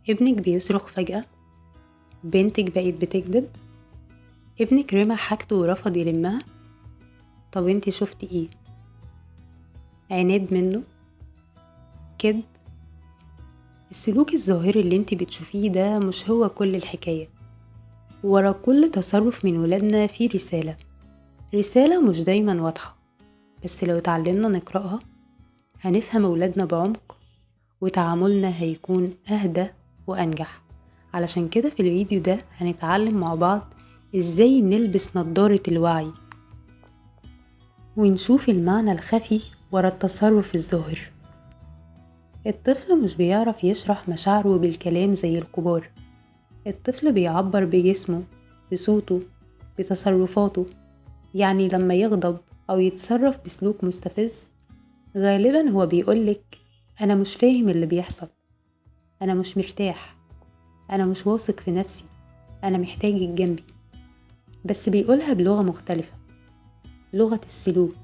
ابنك بيصرخ فجأة، بنتك بقت بتكذب، ابنك رمى حاجته ورفض يلمها. طب انتي شفتي ايه؟ عناد منه؟ كذب؟ السلوك الظاهري اللي انتي بتشوفيه ده مش هو كل الحكاية. ورا كل تصرف من ولادنا في رسالة مش دايما واضحة، بس لو اتعلمنا نقرأها هنفهم ولادنا بعمق، وتعاملنا هيكون أهدى وأنجح. علشان كده في الفيديو ده هنتعلم مع بعض ازاي نلبس نظارة الوعي ونشوف المعنى الخفي ورا التصرف الظاهر. الطفل مش بيعرف يشرح مشاعره بالكلام زي الكبار. الطفل بيعبر بجسمه، بصوته، بتصرفاته. يعني لما يغضب أو يتصرف بسلوك مستفز، غالبا هو بيقولك أنا مش فاهم اللي بيحصل، أنا مش مرتاح، أنا مش واثق في نفسي، أنا محتاجك جنبي. بس بيقولها بلغة مختلفة، لغة السلوك.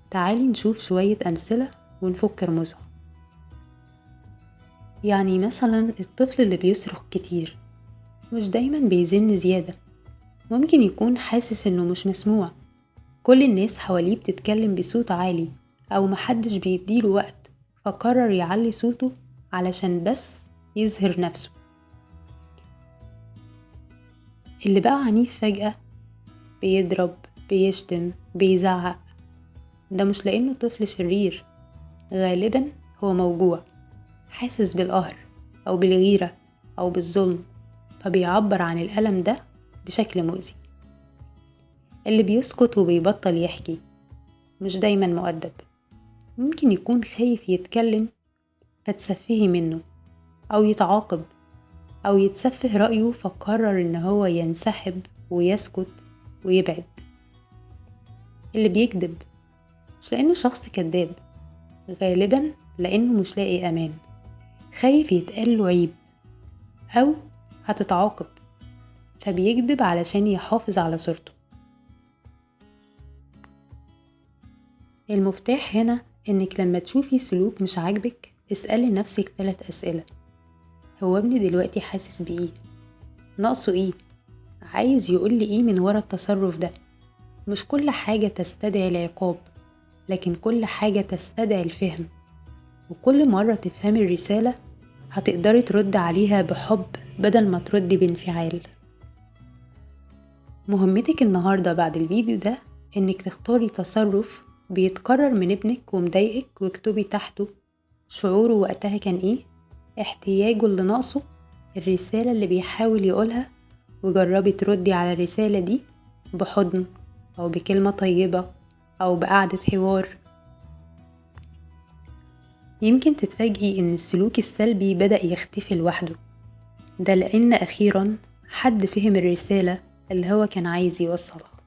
تعالي نشوف شوية أمثلة ونفك رموزها. يعني مثلا الطفل اللي بيصرخ كتير مش دايما بيزن زيادة، ممكن يكون حاسس انه مش مسموع، كل الناس حواليه بتتكلم بصوت عالي أو محدش بيديله وقت، فقرر يعلي صوته علشان بس يظهر نفسه. اللي بقى عنيف فجأة، بيضرب، بيشتم، بيزعق، ده مش لأنه طفل شرير، غالبا هو موجوع، حاسس بالقهر أو بالغيرة أو بالظلم، فبيعبر عن الألم ده بشكل مؤذي. اللي بيسكت وبيبطل يحكي مش دايما مؤدب، ممكن يكون خايف يتكلم فتسفهي منه، أو يتعاقب، أو يتسفه رأيه فقرر إن هو ينسحب ويسكت ويبعد. اللي بيكذب مش لأنه شخص كذاب، غالبا لأنه مش لاقي أمان، خايف يتقاله عيب أو هتتعاقب، فبيكذب علشان يحافظ على صورته. المفتاح هنا إنك لما تشوفي سلوك مش عاجبك اسألي نفسك 3 أسئلة. هو ابني دلوقتي حاسس بإيه؟ ناقصه إيه؟ عايز يقولي إيه من ورا التصرف ده؟ مش كل حاجة تستدعي العقاب، لكن كل حاجة تستدعي الفهم. وكل مرة تفهمي الرسالة هتقدري ترد عليها بحب بدل ما تردي بانفعال. مهمتك النهاردة بعد الفيديو ده إنك تختاري تصرف بيتكرر من ابنك ومضايقك، واكتبي تحته شعوره وقتها كان إيه، احتياجه اللي ناقصه، الرسالة اللي بيحاول يقولها، وجربي تردي على الرسالة دي بحضن أو بكلمة طيبة أو بقعدة حوار. يمكن تتفاجئي إن السلوك السلبي بدأ يختفي لوحده، ده لأن أخيرا حد فهم الرسالة اللي هو كان عايز يوصلها.